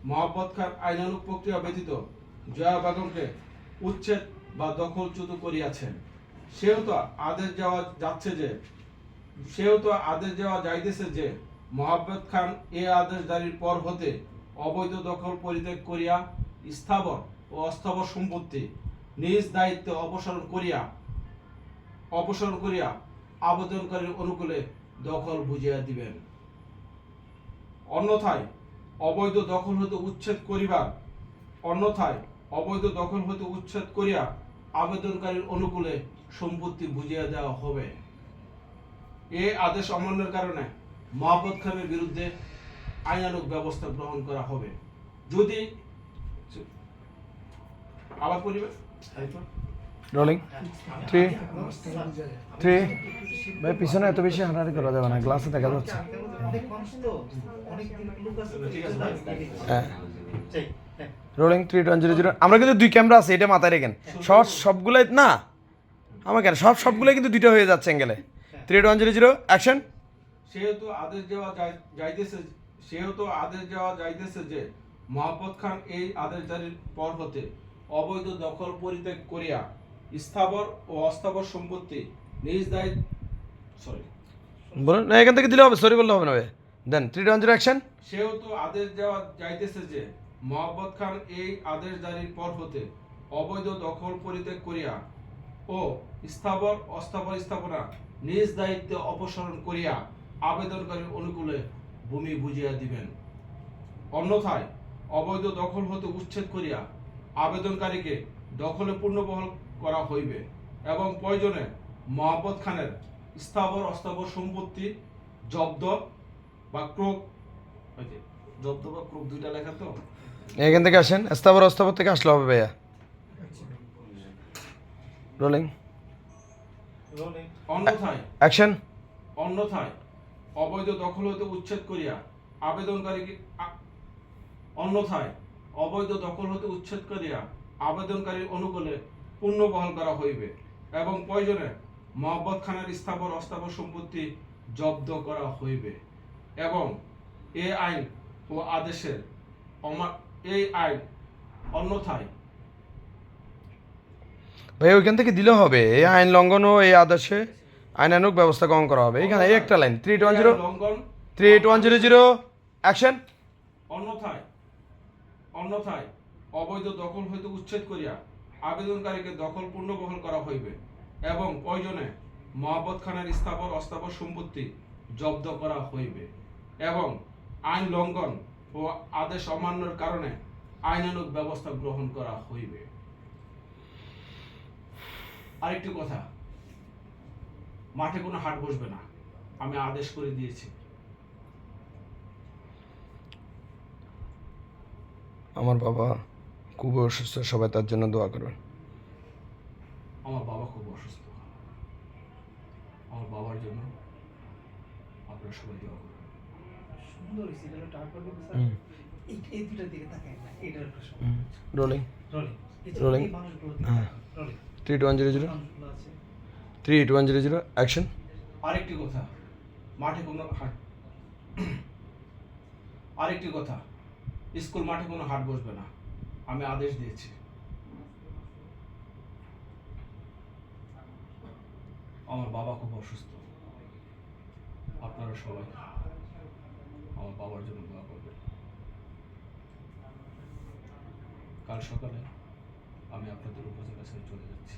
মোহাম্মদ খান আইনানুগ প্রক্রিয়া ব্যতীত জয়া বেগমকে উচ্ছেদ বা দখলচ্যুত করিয়াছেন। সেহেতু আদেশ দেওয়া যাইতেছে যে মোহাম্মদ খান এ আদেশ জারির পর হতে অবৈধ দখল পরিত্যাগ করিয়া স্থাবর ও অস্থাবর সম্পত্তি নিজ দায়িত্বে অপসারণ করিয়া আবেদনকারীর অনুকূলে দখল বুঝিয়া দিবেন। অন্যথায় অবৈধ দখল হতে উচ্ছেদ করিয়া আবেদনকারীর অনুকূলে সম্পত্তি বুঝিয়া দেওয়া হবে। এ আদেশ অমান্যের কারণে মোহাম্মদ খানের বিরুদ্ধে আইনানুগ ব্যবস্থা গ্রহণ করা হবে। যদি আবার পরিবেশ রোলিং 3 3 ভাই পিছনে এত বেশি হাঁটাহাঁটি করা যাবে না, গ্লাসে দেখা যাচ্ছে। রোলিং 3 2 1 0 আমরা কিন্তু 2 ক্যামেরা আছে, এটা মাথায় রেখেন। সবগুলাই না আমার কেন সবগুলাই কিন্তু 2টা হয়ে যাচ্ছে অ্যাঙ্গেলে। 3 2 1 0 0 অ্যাকশন। সেহেতু আদেশ দেওয়া যাইতেছে যে মোহাম্মদ খান এই আদেশ জারির পর হতে অবৈধ দখল পরিত্যাগ করিয়া স্থাবর ও অস্থাবর সম্পত্তি নিজ দায়িত্ব বলুন না, এখান থেকে দিলে হবে, সরি বললে হবে না। দেন 3 2 1 0 অ্যাকশন। সেহেতু আদেশ দেওয়া যাইতেছে যে মোহাম্মদ খান এই আদেশ জারির পর হতে অবৈধ দখল পরিত্যাগ করিয়া ও স্থাবর অস্থাবর স্থাপনা নিজ দায়িত্বে অপসারণ করিয়া আবেদনকারীর অনুকূলে ভূমি বুঝিয়া দিবেন। অন্যথায় অবৈধ দখল হতে উচ্ছেদ করিয়া আবেদনকারীকে দখলে পুনর্বহাল করা হইবে এবং প্রয়োজনে মোহাম্মদ খানের স্থাবর অস্থাবর সম্পত্তি জব্দ বা ক্রোক দুইটা লেখা তো, এখান থেকে আসেন, স্থাবর অস্থাবর থেকে আসলে হবে ভাইয়া। রোলিং অন্যথায় অ্যাকশন। অবৈধ দখল হতে উচ্ছেদ করিয়া আবেদনকারীর অনুকূলে পুনর্বহাল করা হইবে এবং প্রয়োজনে মোহাম্মদ খানের স্থাবর অস্থাবর সম্পত্তি জব্দ করা হইবে এবং এই আইন অন্যথায় ভাই ওইখান থেকে দিলে হবে। এই আইন লঙ্ঘন ও এই আদেশে আইনানুগ ব্যবস্থা গ্রহণ করা হবে। এখানে এই একটা লাইন 3 2 1 0 3 2 1 0 0 অ্যাকশন। অন্যথায় অবৈধ দখল হইতে উচ্ছেদ করিয়া আবেদনকারীকে দখল পুনর্বহাল করা হইবে এবং প্রয়োজনে মোহাম্মদ খানের স্থাবর অস্থাবর সম্পত্তি জব্দ করা হইবে এবং আইন লঙ্ঘন ও আদেশ অমান্যের কারণে আইনানুগ ব্যবস্থা গ্রহণ করা হইবে। আরেকটি কথা, মাঠে কোনো হাট বসবে না, আমি আদেশ করে দিয়েছি। আমার বাবা খুব অসুস্থ, সবাই তার জন্য দোয়া করবেন। আমার বাবা খুব অসুস্থ, আমার বাবার জন্য আপনারা সবাই দোয়া করবেন। Rolling rolling 3 2 1 0 0 3 2 1 0 0 action. আরেকটি কথা, স্কুল মাঠে কোনো হাট বসবে না, আমি আদেশ দিয়েছি। আমার বাবা খুব অসুস্থ, আপনারা সবাই আমার বাবার জন্য দোয়া করবেন। কাল সকালে আমি আপনাদের উপজেলা ছেড়ে চলে যাচ্ছি।